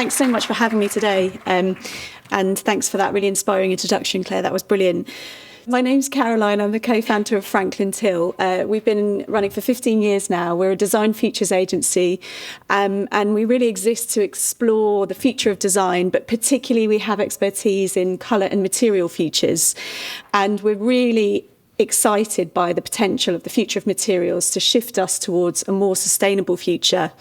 thanks so much for having me today. And thanks for that really inspiring introduction, Claire. That was brilliant. My name's Caroline. I'm the co-founder of FranklinTill. We've been running for 15 years now. We're a design features agency, and we really exist to explore the future of design, but particularly we have expertise in colour and material features. And we're really excited by the potential of the future of materials to shift us towards a more sustainable future.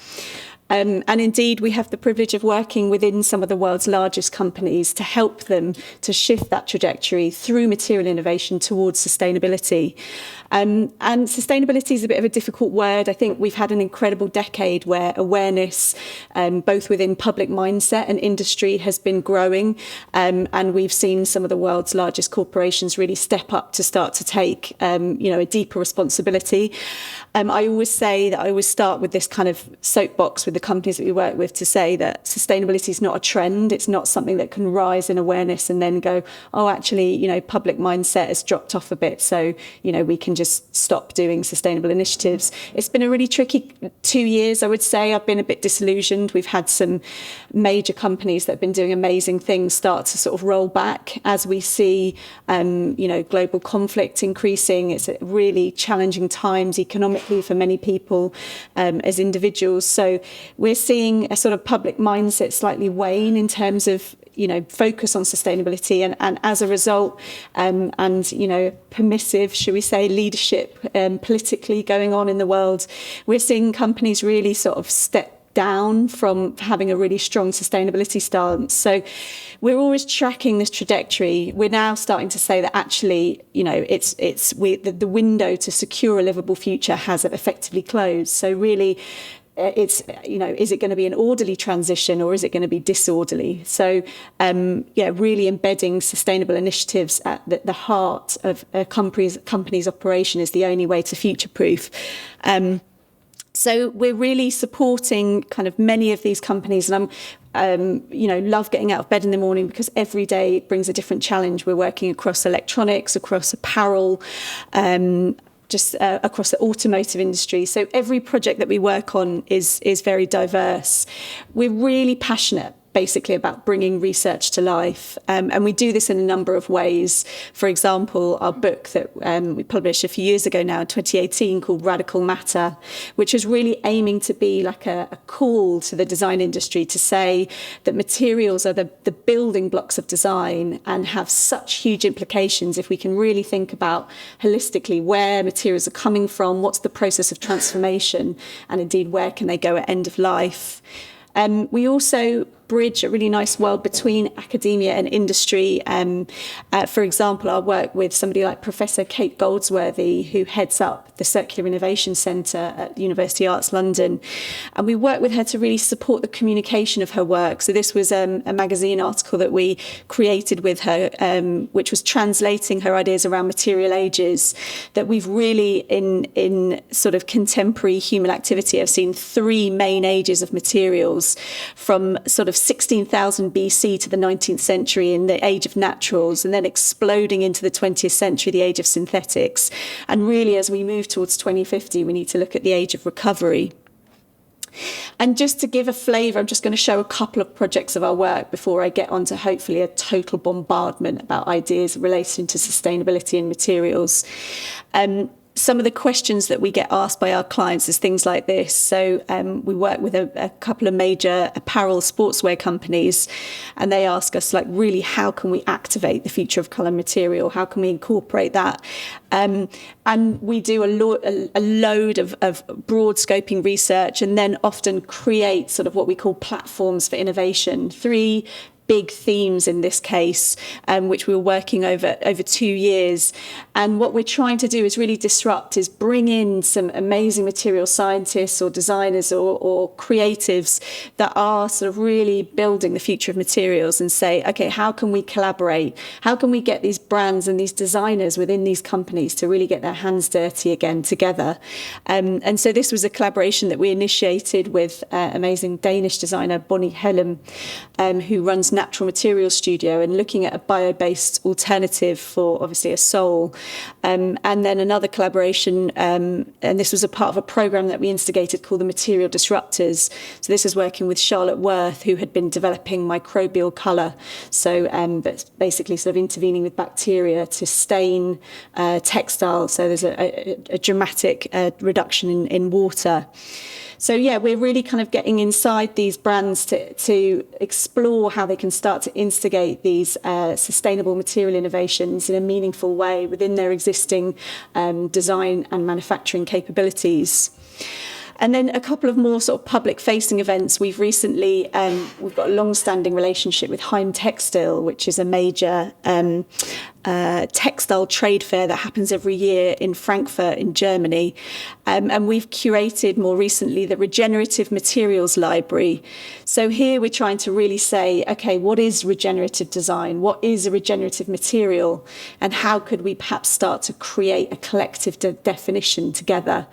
And indeed, we have the privilege of working within some of the world's largest companies to help them to shift that trajectory through material innovation towards sustainability. And sustainability is a bit of a difficult word. I think we've had an incredible decade where awareness, both within public mindset and industry, has been growing. And we've seen some of the world's largest corporations really step up to start to take, a deeper responsibility. I always say that I always start with this kind of soapbox with the companies that we work with to say that sustainability is not a trend. It's not something that can rise in awareness and then go, oh, actually, public mindset has dropped off a bit. So, we can just stop doing sustainable initiatives. It's been a really tricky 2 years, I would say. I've been a bit disillusioned. We've had some major companies that have been doing amazing things start to sort of roll back as we see, global conflict increasing. It's really challenging times economically for many people as individuals. So we're seeing a sort of public mindset slightly wane in terms of focus on sustainability, and as a result, permissive, should we say, leadership politically going on in the world, we're seeing companies really sort of step down from having a really strong sustainability stance. So we're always tracking this trajectory. We're now starting to say that actually, the window to secure a livable future has effectively closed. So really, is it going to be an orderly transition or is it going to be disorderly? So, really embedding sustainable initiatives at the heart of a company's operation is the only way to future-proof. So we're really supporting kind of many of these companies, and I'm love getting out of bed in the morning because every day brings a different challenge. We're working across electronics, across apparel, across the automotive industry. So every project that we work on is very diverse. We're really passionate basically about bringing research to life. And we do this in a number of ways. For example, our book that we published a few years ago now, in 2018, called Radical Matter, which is really aiming to be like a call to the design industry to say that materials are the building blocks of design and have such huge implications if we can really think about holistically where materials are coming from, what's the process of transformation, and indeed where can they go at end of life. We also bridge a really nice world between academia and industry. For example, I work with somebody like Professor Kate Goldsworthy, who heads up the Circular Innovation Centre at University Arts London. And we work with her to really support the communication of her work. So this was a magazine article that we created with her, which was translating her ideas around material ages, that we've really, in sort of contemporary human activity, have seen three main ages of materials, from sort of 16,000 BC to the 19th century in the age of naturals, and then exploding into the 20th century, the age of synthetics. And really, as we move towards 2050, we need to look at the age of recovery. And just to give a flavour, I'm just going to show a couple of projects of our work before I get on to hopefully a total bombardment about ideas relating to sustainability and materials. Some of the questions that we get asked by our clients is things like this. So we work with a couple of major apparel sportswear companies, and they ask us, like, really, how can we activate the future of colour material? How can we incorporate that? And we do a load of broad scoping research, and then often create sort of what we call platforms for innovation. Three big themes in this case, which we were working over 2 years. And what we're trying to do is really disrupt, is bring in some amazing material scientists or designers or creatives that are sort of really building the future of materials, and say, okay, how can we collaborate? How can we get these brands and these designers within these companies to really get their hands dirty again together? And so this was a collaboration that we initiated with amazing Danish designer Bonnie Hellum, who runs natural materials studio and looking at a bio-based alternative for obviously a sole. And then another collaboration, and this was a part of a program that we instigated called the Material Disruptors. So this is working with Charlotte Worth, who had been developing microbial colour. So that's basically sort of intervening with bacteria to stain textiles. So there's a dramatic reduction in water. So yeah, we're really kind of getting inside these brands to explore how they can start to instigate these sustainable material innovations in a meaningful way within their existing design and manufacturing capabilities. And then a couple of more sort of public-facing events. We've recently, we've got a long-standing relationship with Heim Textile, which is a major textile trade fair that happens every year in Frankfurt in Germany. And we've curated more recently the Regenerative Materials Library. So here we're trying to really say, okay, what is regenerative design? What is a regenerative material? And how could we perhaps start to create a collective definition together?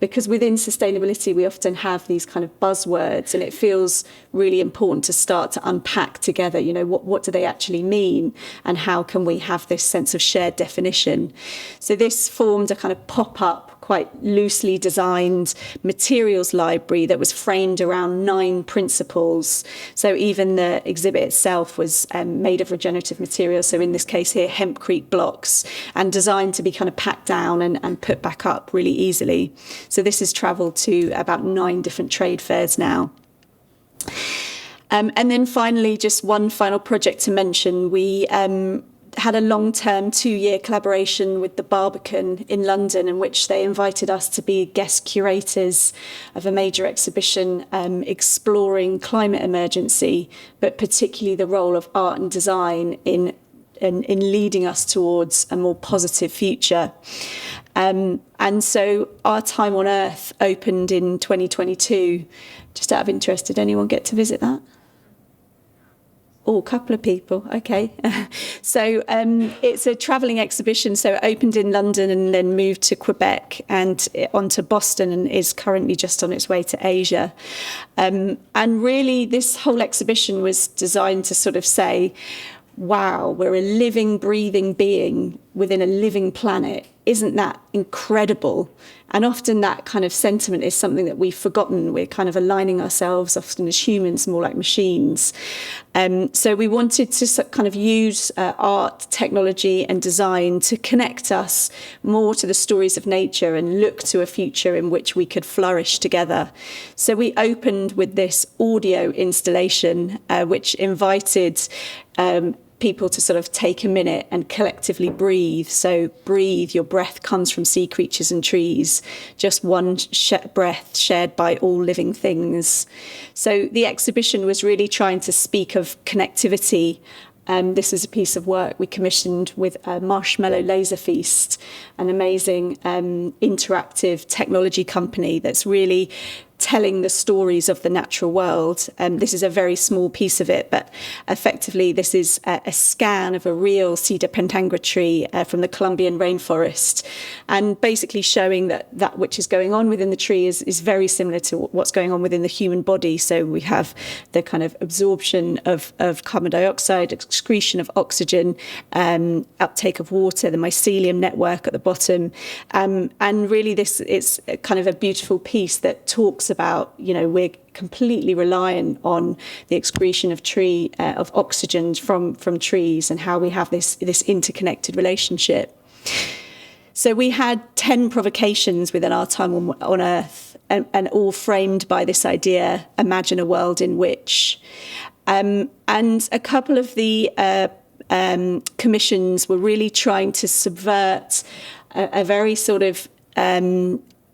Because within sustainability, we often have these kind of buzzwords, and it feels really important to start to unpack together, you know, what do they actually mean, and how can we have this sense of shared definition? So this formed a kind of pop-up, quite loosely designed materials library that was framed around 9 principles. So even the exhibit itself was made of regenerative materials. So in this case here, hempcrete blocks, and designed to be kind of packed down and put back up really easily. So this has travelled to about 9 different trade fairs now. And then finally, just one final project to mention. We had a long-term 2-year collaboration with the Barbican in London, in which they invited us to be guest curators of a major exhibition exploring climate emergency, but particularly the role of art and design in leading us towards a more positive future. And so Our Time on Earth opened in 2022. Just out of interest, did anyone get to visit that? Oh, a couple of people. Okay. So it's a travelling exhibition. So it opened in London and then moved to Quebec and onto Boston, and is currently just on its way to Asia. And really, this whole exhibition was designed to sort of say, wow, we're a living, breathing being within a living planet. Isn't that incredible? And often that kind of sentiment is something that we've forgotten. We're kind of aligning ourselves often as humans more like machines. So we wanted to kind of use art, technology and design to connect us more to the stories of nature and look to a future in which we could flourish together. So we opened with this audio installation, which invited people to sort of take a minute and collectively breathe. So breathe, your breath comes from sea creatures and trees, just one breath shared by all living things. So the exhibition was really trying to speak of connectivity. This is a piece of work we commissioned with Marshmallow Laser Feast, an amazing interactive technology company that's really telling the stories of the natural world. This is a very small piece of it, but effectively this is a scan of a real cedar pentangra tree from the Colombian rainforest, and basically showing that which is going on within the tree is very similar to what's going on within the human body. So we have the kind of absorption of carbon dioxide, excretion of oxygen, uptake of water, the mycelium network at the bottom. And really this is kind of a beautiful piece that talks about, you know, we're completely reliant on the excretion of oxygen from trees, and how we have this interconnected relationship. So we had 10 provocations within Our Time on Earth, and all framed by this idea, imagine a world in which. And a couple of the commissions were really trying to subvert a very sort of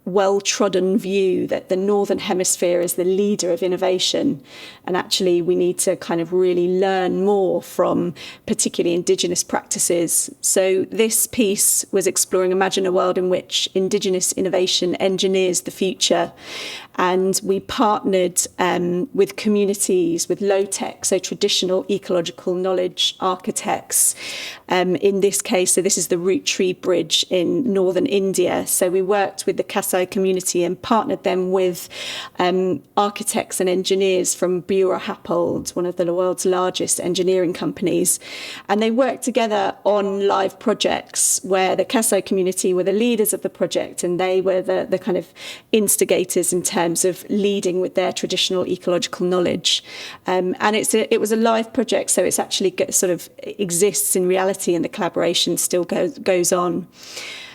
well-trodden view that the Northern Hemisphere is the leader of innovation, and actually we need to kind of really learn more from particularly Indigenous practices. So this piece was exploring imagine a world in which Indigenous innovation engineers the future, and we partnered with communities, with low-tech, so traditional ecological knowledge architects. In this case, so this is the Root Tree Bridge in northern India. So we worked with the Casa Kasai community and partnered them with architects and engineers from Bura Happold, one of the world's largest engineering companies. And they worked together on live projects where the Kasai community were the leaders of the project, and they were the kind of instigators in terms of leading with their traditional ecological knowledge. And it was a live project, so it's actually sort of exists in reality, and the collaboration still goes on.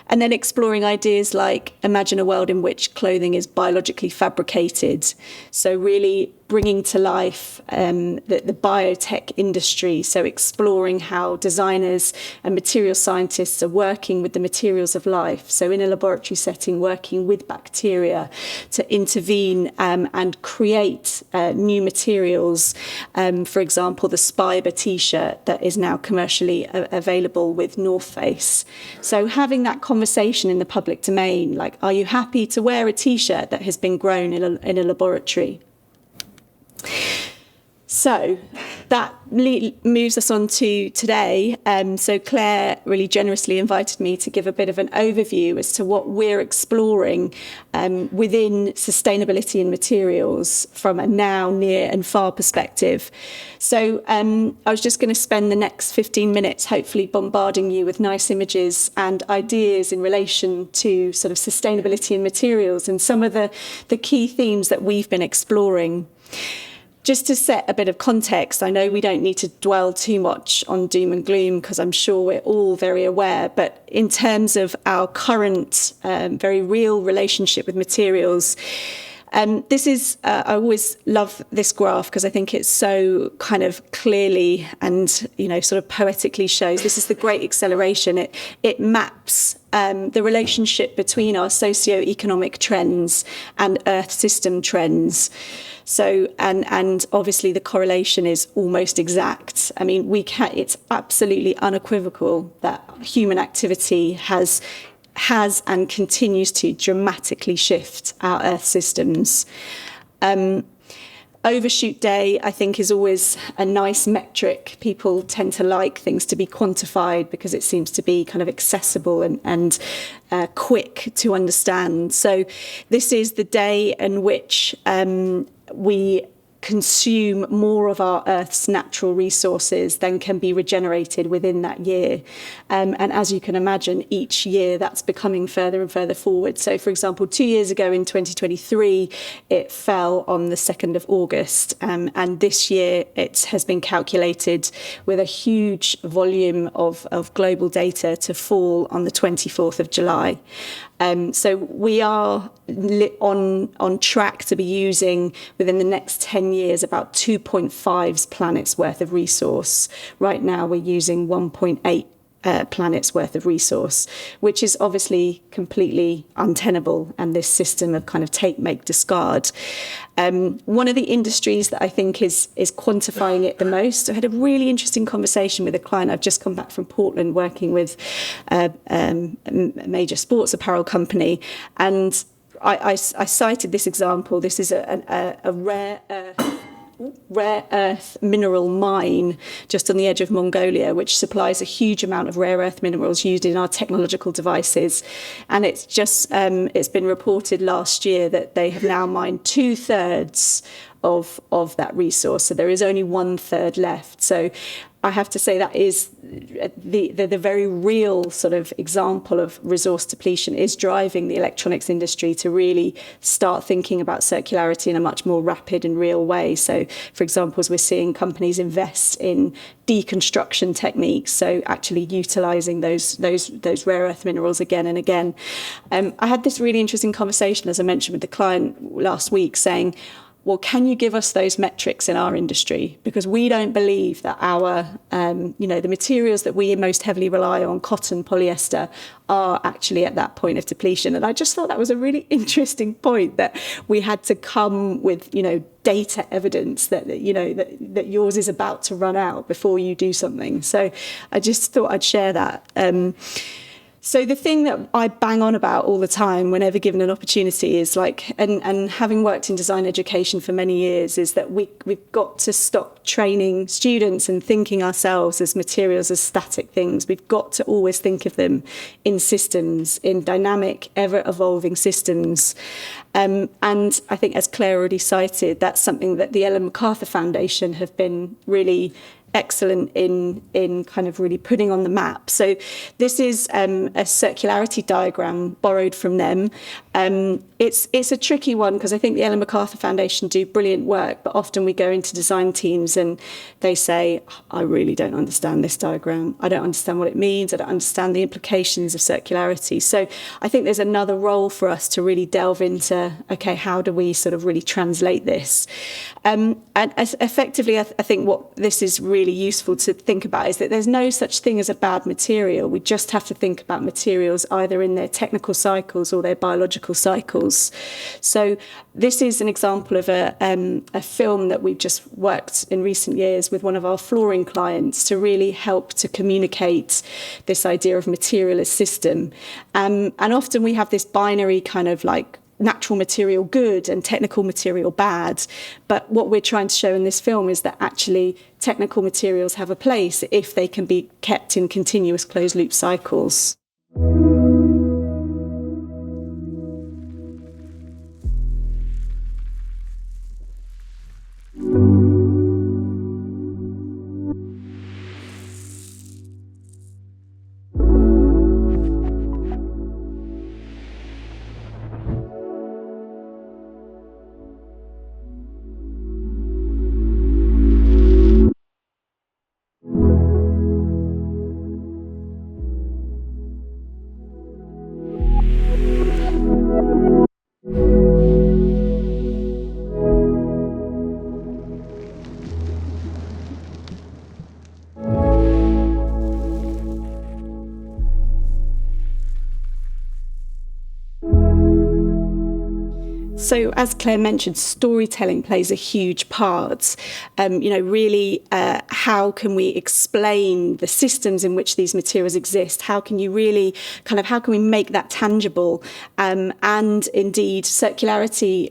And then exploring ideas like imagine a world in which clothing is biologically fabricated. So really bringing to life the biotech industry. So exploring how designers and material scientists are working with the materials of life. So in a laboratory setting, working with bacteria to intervene and create new materials. For example, the Spiber t-shirt that is now commercially available with North Face. So having that conversation in the public domain, like, are you happy to wear a t-shirt that has been grown in a laboratory? So that moves us on to today. So Claire really generously invited me to give a bit of an overview as to what we're exploring within sustainability and materials from a now, near and far perspective. So I was just going to spend the next 15 minutes hopefully bombarding you with nice images and ideas in relation to sort of sustainability and materials and some of the key themes that we've been exploring. Just to set a bit of context, I know we don't need to dwell too much on doom and gloom because I'm sure we're all very aware, but in terms of our current very real relationship with materials, this is, I always love this graph because I think it's so kind of clearly and, sort of poetically shows this is the great acceleration. It maps the relationship between our socio-economic trends and Earth system trends. So, and obviously the correlation is almost exact. I mean, it's absolutely unequivocal that human activity has and continues to dramatically shift our Earth systems. Overshoot day, I think, is always a nice metric. People tend to like things to be quantified because it seems to be kind of accessible and quick to understand. So this is the day in which we consume more of our Earth's natural resources than can be regenerated within that year. And as you can imagine, each year that's becoming further and further forward. So, for example, 2 years ago in 2023, it fell on the 2nd of August. And this year it has been calculated with a huge volume of global data to fall on the 24th of July. So we are on track to be using within the next 10 years about 2.5 planets worth of resource. Right now we're using 1.8 planets worth of resource, which is obviously completely untenable, and this system of kind of take, make, discard. One of the industries that I think is quantifying it the most, I had a really interesting conversation with a client. I've just come back from Portland working with a major sports apparel company, and I cited this example. This is a rare earth mineral mine just on the edge of Mongolia, which supplies a huge amount of rare earth minerals used in our technological devices. And it's just it's been reported last year that they have now mined 2/3 of that resource. So there is only 1/3 left. So I have to say that is the very real sort of example of resource depletion is driving the electronics industry to really start thinking about circularity in a much more rapid and real way. So, for example, as we're seeing companies invest in deconstruction techniques, so actually utilising those rare earth minerals again and again. I had this really interesting conversation, as I mentioned, with the client last week, saying, well, can you give us those metrics in our industry? Because we don't believe that our, the materials that we most heavily rely on, cotton, polyester, are actually at that point of depletion. And I just thought that was a really interesting point, that we had to come with, data evidence that that yours is about to run out before you do something. So I just thought I'd share that. So the thing that I bang on about all the time whenever given an opportunity is like, and having worked in design education for many years, is that we've got to stop training students and thinking ourselves as materials as static things. We've got to always think of them in systems, in dynamic, ever-evolving systems. And I think, as Claire already cited, that's something that the Ellen MacArthur Foundation have been really excellent in kind of really putting on the map. So this is a circularity diagram borrowed from them. It's a tricky one because I think the Ellen MacArthur Foundation do brilliant work, but often we go into design teams and they say, I really don't understand this diagram. I don't understand what it means. I don't understand the implications of circularity. So I think there's another role for us to really delve into, okay, how do we sort of really translate this? And effectively, I think what this is really useful to think about is that there's no such thing as a bad material. We just have to think about materials either in their technical cycles or their biological cycles. So this is an example of a film that we've just worked in recent years with one of our flooring clients to really help to communicate this idea of material as system. And often we have this binary kind of like natural material good and technical material bad. But what we're trying to show in this film is that actually technical materials have a place if they can be kept in continuous closed loop cycles. So, as Claire mentioned, storytelling plays a huge part. Really, how can we explain the systems in which these materials exist? How can you really how can we make that tangible? And indeed, circularity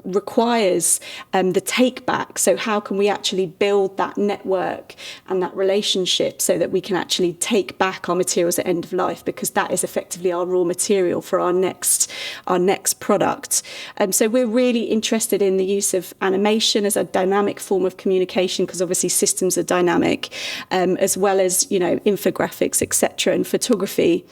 requires the take back. So how can we actually build that network and that relationship so that we can actually take back our materials at end of life, because that is effectively our raw material for our next product. So we're really interested in the use of animation as a dynamic form of communication, because obviously systems are dynamic, as well as, infographics, etc., and photography.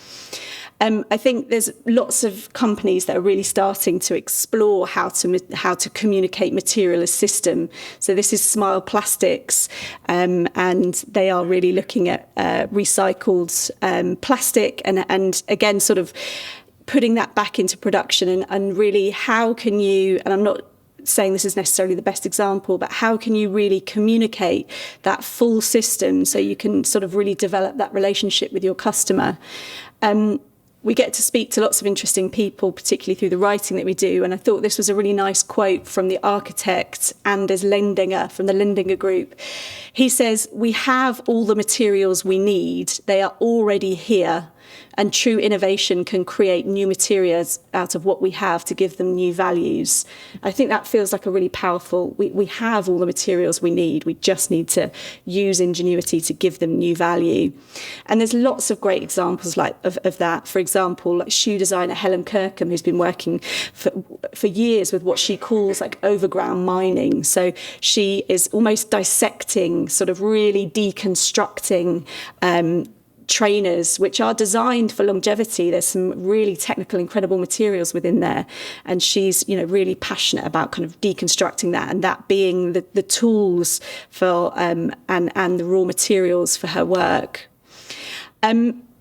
I think there's lots of companies that are really starting to explore how to communicate material as system. So this is Smile Plastics, and they are really looking at recycled plastic and again, sort of putting that back into production and really how can you, and I'm not saying this is necessarily the best example, but how can you really communicate that full system so you can sort of really develop that relationship with your customer? We get to speak to lots of interesting people, particularly through the writing that we do. And I thought this was a really nice quote from the architect Anders Lindinger from the Lindinger Group. He says, "We have all the materials we need. They are already here. And true innovation can create new materials out of what we have to give them new values." I think that feels like a really powerful, we have all the materials we need. We just need to use ingenuity to give them new value. And there's lots of great examples of that. For example, like shoe designer Helen Kirkham, who's been working for years with what she calls like overground mining. So she is almost dissecting, sort of really deconstructing trainers which are designed for longevity. There's some really technical, incredible materials within there, and she's really passionate about kind of deconstructing that, and that being the tools for and the raw materials for her work.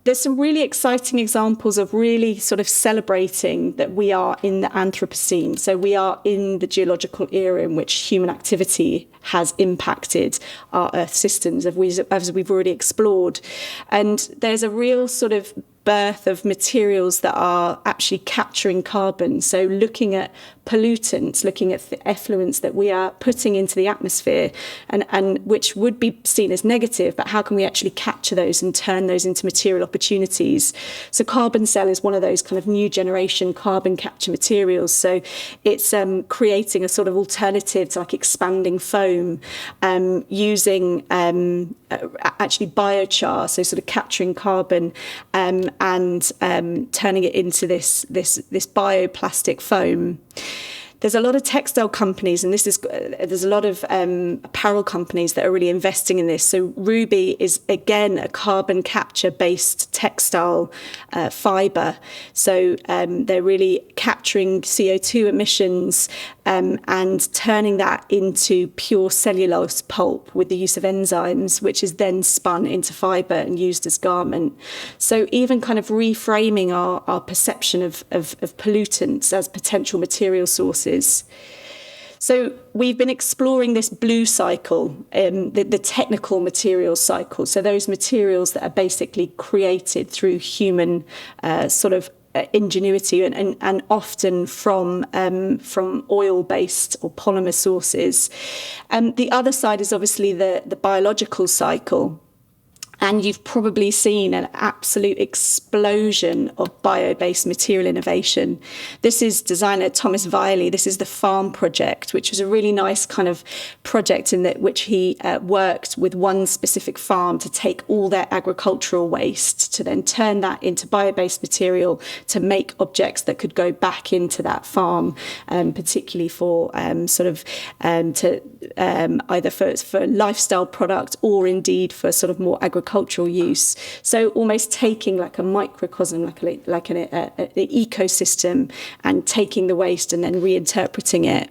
There's some really exciting examples of really sort of celebrating that we are in the Anthropocene. So we are in the geological era in which human activity has impacted our Earth systems, as we've already explored. And there's a real sort of birth of materials that are actually capturing carbon. So looking at pollutants, looking at the effluents that we are putting into the atmosphere, and which would be seen as negative, but how can we actually capture those and turn those into material opportunities? So carbon cell is one of those kind of new generation carbon capture materials. So it's creating a sort of alternative to like expanding foam, using actually biochar, so sort of capturing carbon and turning it into this bioplastic foam. There's a lot of textile companies, and there's a lot of apparel companies that are really investing in this. So Ruby is, again, a carbon capture-based textile fibre. So they're really capturing CO2 emissions and turning that into pure cellulose pulp with the use of enzymes, which is then spun into fibre and used as garment. So even kind of reframing our perception of pollutants as potential material sources. So we've been exploring this blue cycle, the technical materials cycle. So those materials that are basically created through human sort of ingenuity and often from oil-based or polymer sources. The other side is obviously the biological cycle. And you've probably seen an absolute explosion of bio-based material innovation. This is designer Thomas Wiley. This is the Farm Project, which was a really nice kind of project in which he worked with one specific farm to take all their agricultural waste to then turn that into bio-based material to make objects that could go back into that farm, particularly for either for lifestyle product or indeed for sort of more agricultural use. So almost taking like a microcosm, like an ecosystem, and taking the waste and then reinterpreting it.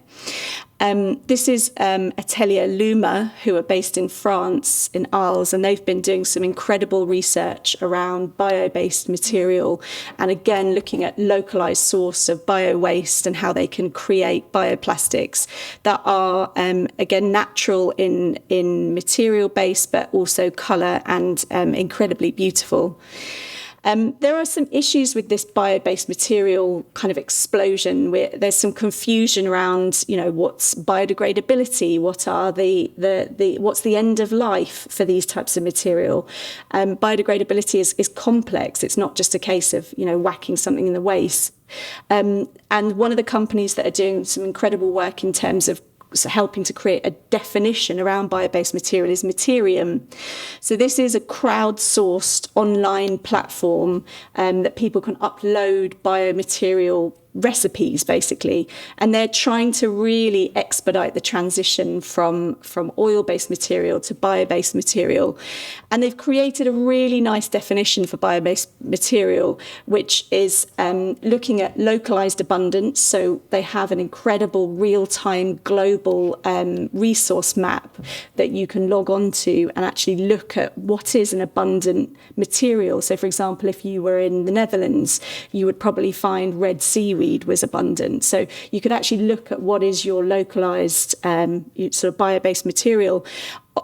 This is Atelier Luma, who are based in France, in Arles, and they've been doing some incredible research around bio-based material, and again looking at localized source of bio-waste and how they can create bioplastics that are again natural in material base, but also color and incredibly beautiful. There are some issues with this bio-based material kind of explosion. There's some confusion around, what's biodegradability, what's the end of life for these types of material. Biodegradability is complex. It's not just a case of whacking something in the waste. And one of the companies that are doing some incredible work in terms of helping to create a definition around bio-based material is Materium. So this is a crowdsourced online platform that people can upload biomaterial recipes, basically, and they're trying to really expedite the transition from oil-based material to bio-based material. And they've created a really nice definition for bio-based material, which is looking at localized abundance. So they have an incredible real-time global resource map that you can log on to and actually look at what is an abundant material. So, for example, if you were in the Netherlands, you would probably find red seaweed was abundant. So you could actually look at what is your localized sort of bio-based material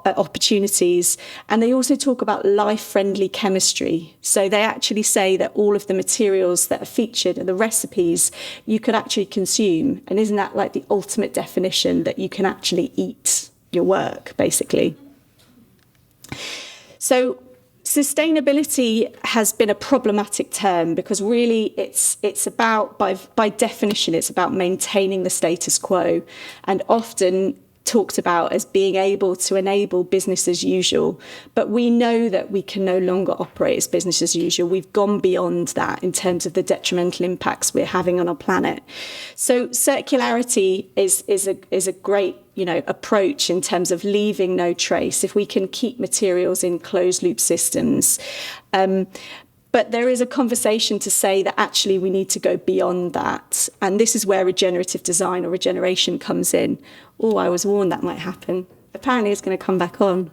opportunities. And they also talk about life-friendly chemistry. So they actually say that all of the materials that are featured and the recipes you could actually consume. And isn't that like the ultimate definition that you can actually eat your work, basically? So sustainability has been a problematic term because really it's about, by definition, it's about maintaining the status quo, and often talked about as being able to enable business as usual. But we know that we can no longer operate as business as usual. We've gone beyond that in terms of the detrimental impacts we're having on our planet. So circularity is a great approach in terms of leaving no trace if we can keep materials in closed loop systems. But there is a conversation to say that actually we need to go beyond that. And this is where regenerative design or regeneration comes in. Oh, I was warned that might happen. Apparently it's going to come back on.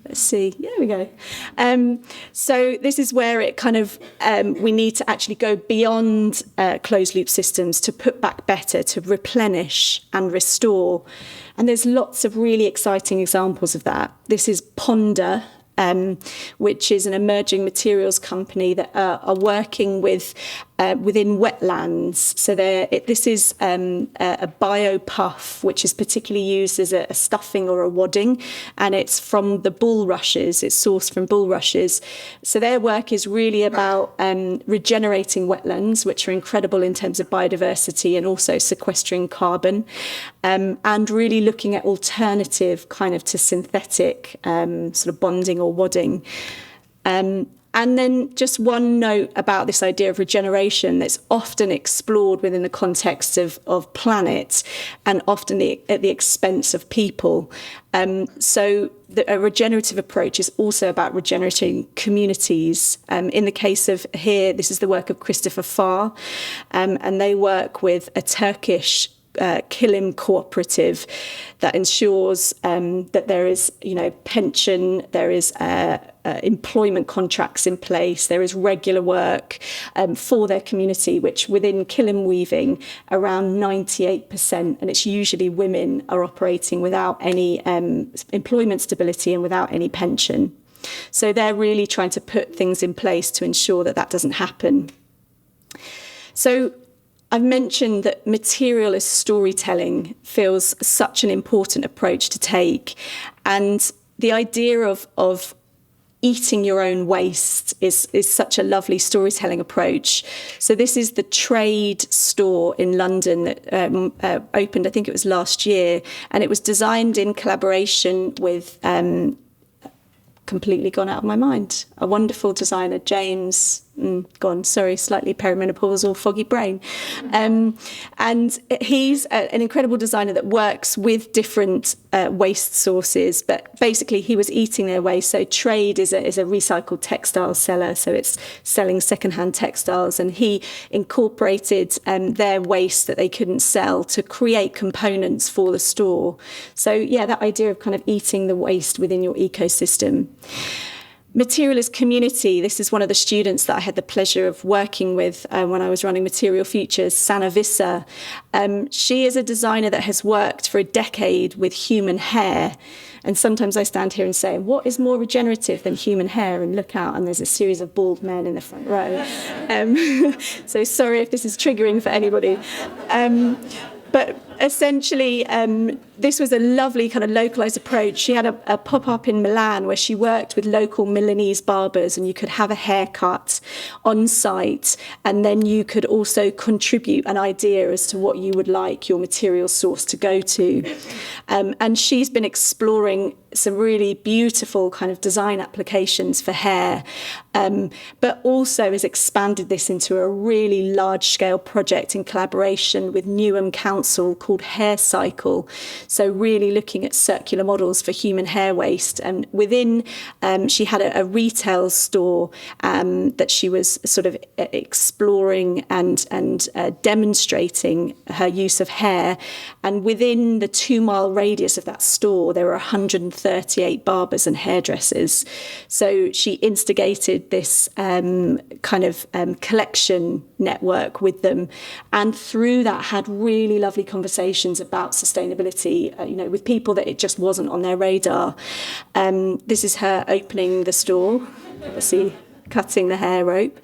Let's see. Yeah, there we go. So this is where it kind of, we need to actually go beyond closed loop systems to put back better, to replenish and restore. And there's lots of really exciting examples of that. This is Ponder, which is an emerging materials company that are working with within wetlands. So this is a bio puff, which is particularly used as a stuffing or a wadding, and it's from the bulrushes. It's sourced from bulrushes. So their work is really about regenerating wetlands, which are incredible in terms of biodiversity and also sequestering carbon, and really looking at alternative kind of to synthetic sort of bonding or wadding. And then just one note about this idea of regeneration that's often explored within the context of planet and often at the expense of people. So a regenerative approach is also about regenerating communities. In the case of here, this is the work of Christopher Farr, and they work with a Turkish Kilim cooperative that ensures that there is, pension, there is employment contracts in place, there is regular work for their community, which within Kilim weaving, around 98%, and it's usually women, are operating without any employment stability and without any pension. So they're really trying to put things in place to ensure that that doesn't happen. So I've mentioned that material as storytelling feels such an important approach to take. And the idea of eating your own waste is such a lovely storytelling approach. So this is the Trade store in London that opened, I think it was last year, and it was designed in collaboration with, completely gone out of my mind, a wonderful designer, James, slightly perimenopausal, foggy brain. And he's an incredible designer that works with different waste sources, but basically he was eating their waste. So Trade is a recycled textile seller, so it's selling secondhand textiles, and he incorporated their waste that they couldn't sell to create components for the store. So yeah, that idea of kind of eating the waste within your ecosystem. Material as community. This is one of the students that I had the pleasure of working with when I was running Material Futures, Sana Vissa. She is a designer that has worked for a decade with human hair. And sometimes I stand here and say, what is more regenerative than human hair? And look out, and there's a series of bald men in the front row. So sorry if this is triggering for anybody. But essentially, this was a lovely kind of localised approach. She had a pop-up in Milan where she worked with local Milanese barbers, and you could have a haircut on site, and then you could also contribute an idea as to what you would like your material source to go to. And she's been exploring some really beautiful kind of design applications for hair, but also has expanded this into a really large-scale project in collaboration with Newham Council called Hair Cycle. So really looking at circular models for human hair waste. And within, she had a retail store that she was sort of exploring and demonstrating her use of hair. And within the 2-mile radius of that store, there were 138 barbers and hairdressers. So she instigated this kind of collection network with them, and through that had really lovely conversations about sustainability, with people that it just wasn't on their radar. This is her opening the store, obviously cutting the hair rope.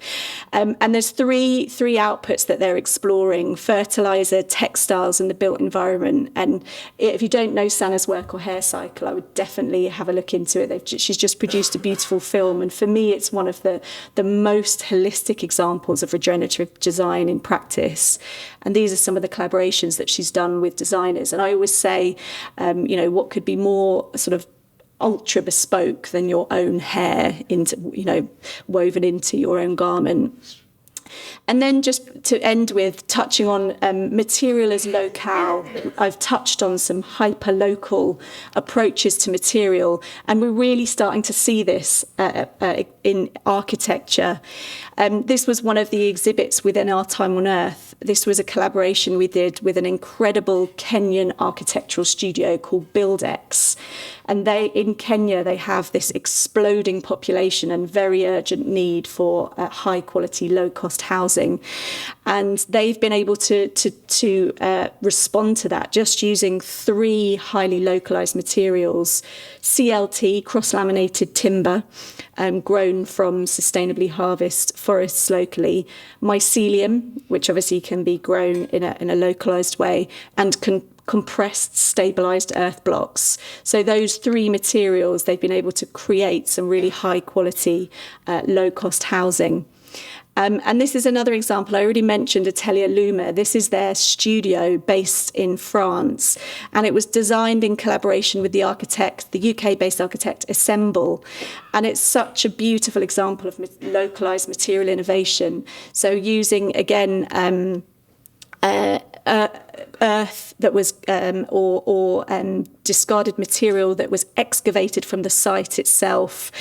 And there's three outputs that they're exploring: fertilizer, textiles, and the built environment. And if you don't know Sana's work or Hair Cycle, I would definitely have a look into it. She's just produced a beautiful film. And for me, it's one of the most holistic examples of regenerative design in practice. And these are some of the collaborations that she's done with designers. And I always say, what could be more sort of ultra bespoke than your own hair woven into your own garment. And then just to end with touching on material as locale, I've touched on some hyper-local approaches to material, and we're really starting to see this in architecture. This was one of the exhibits within Our Time on Earth. This was a collaboration we did with an incredible Kenyan architectural studio called BuildX. And in Kenya, they have this exploding population and very urgent need for high-quality, low-cost low-cost housing. And they've been able to respond to that just using 3 highly localised materials: CLT, cross-laminated timber, grown from sustainably harvested forests locally; mycelium, which obviously can be grown in a localised way; and compressed, stabilised earth blocks. So those 3 materials, they've been able to create some really high quality, low-cost housing. And this is another example. I already mentioned Atelier Luma. This is their studio based in France, and it was designed in collaboration with the architect, the UK-based architect Assemble. And it's such a beautiful example of localised material innovation. So using, again, earth that was discarded material that was excavated from the site itself.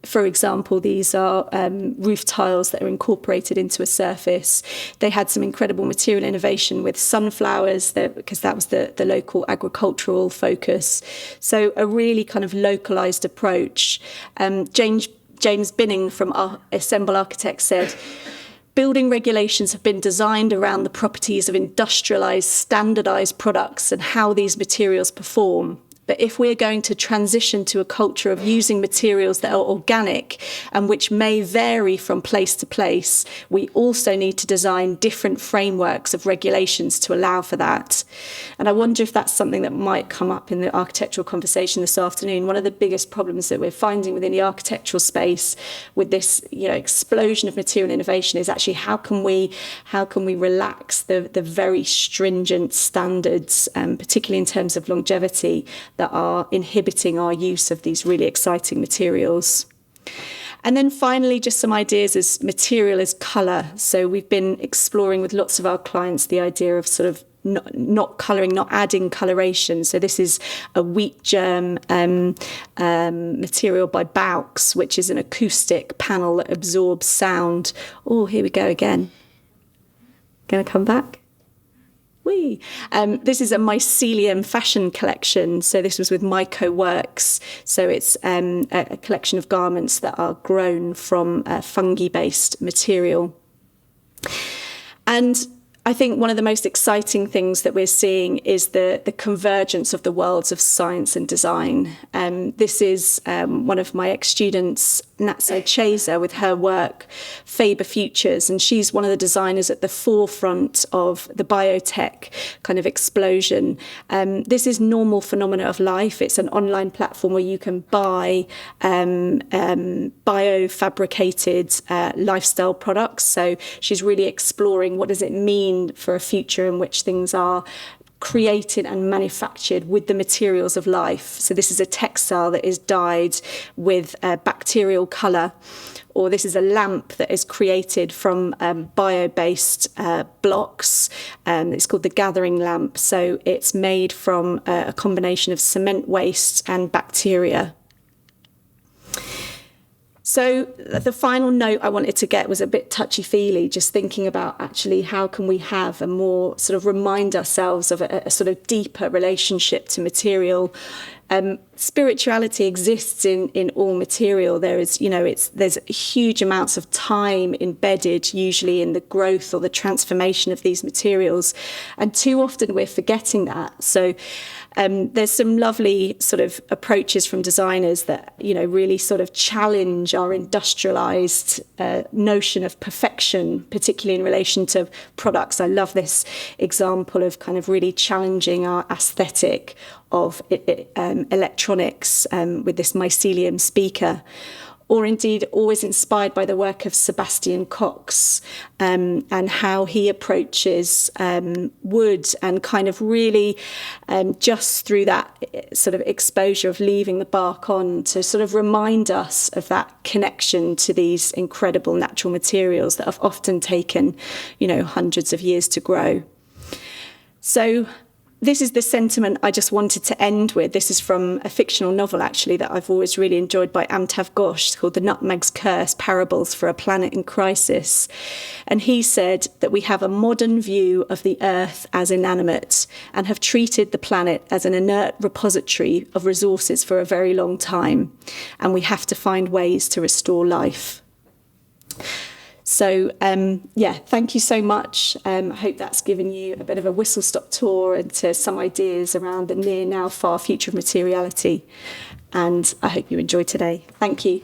For example, these are roof tiles that are incorporated into a surface. They had some incredible material innovation with sunflowers because that was the local agricultural focus. So a really kind of localised approach. James Binning from Assemble Architects said, "Building regulations have been designed around the properties of industrialised, standardised products and how these materials perform. But if we're going to transition to a culture of using materials that are organic and which may vary from place to place, we also need to design different frameworks of regulations to allow for that." And I wonder if that's something that might come up in the architectural conversation this afternoon. One of the biggest problems that we're finding within the architectural space with this, explosion of material innovation is actually how can we relax the very stringent standards, particularly in terms of longevity, that are inhibiting our use of these really exciting materials. And then finally, just some ideas as material as colour. So we've been exploring with lots of our clients the idea of sort of not colouring, not adding coloration. So this is a wheat germ material by Baux, which is an acoustic panel that absorbs sound. Oh, here we go again. Going to come back? This is a mycelium fashion collection. So this was with Myco Works. So it's a collection of garments that are grown from fungi-based material. And I think one of the most exciting things that we're seeing is the convergence of the worlds of science and design. This is one of my ex-students, Natsa Chaser, with her work, Faber Futures, and she's one of the designers at the forefront of the biotech kind of explosion. This is Normal Phenomena of Life. It's an online platform where you can buy bio-fabricated lifestyle products. So she's really exploring what does it mean for a future in which things are created and manufactured with the materials of life. So this is a textile that is dyed with bacterial colour, or this is a lamp that is created from bio-based blocks. It's called the gathering lamp. So it's made from a combination of cement waste and bacteria. So the final note I wanted to get was a bit touchy-feely, just thinking about actually how can we have a more sort of remind ourselves of a sort of deeper relationship to material. Spirituality exists in all material. There's huge amounts of time embedded usually in the growth or the transformation of these materials. And too often we're forgetting that. So there's some lovely sort of approaches from designers that, really sort of challenge our industrialized notion of perfection, particularly in relation to products. I love this example of kind of really challenging our aesthetic of electronics with this mycelium speaker, or indeed always inspired by the work of Sebastian Cox and how he approaches wood and kind of really just through that sort of exposure of leaving the bark on to sort of remind us of that connection to these incredible natural materials that have often taken, hundreds of years to grow. So this is the sentiment I just wanted to end with. This is from a fictional novel, actually, that I've always really enjoyed by Amtav Ghosh. It's called The Nutmeg's Curse, Parables for a Planet in Crisis. And he said that we have a modern view of the Earth as inanimate and have treated the planet as an inert repository of resources for a very long time. And we have to find ways to restore life. So, thank you so much. I hope that's given you a bit of a whistle-stop tour into some ideas around the near, now, far future of materiality. And I hope you enjoyed today. Thank you.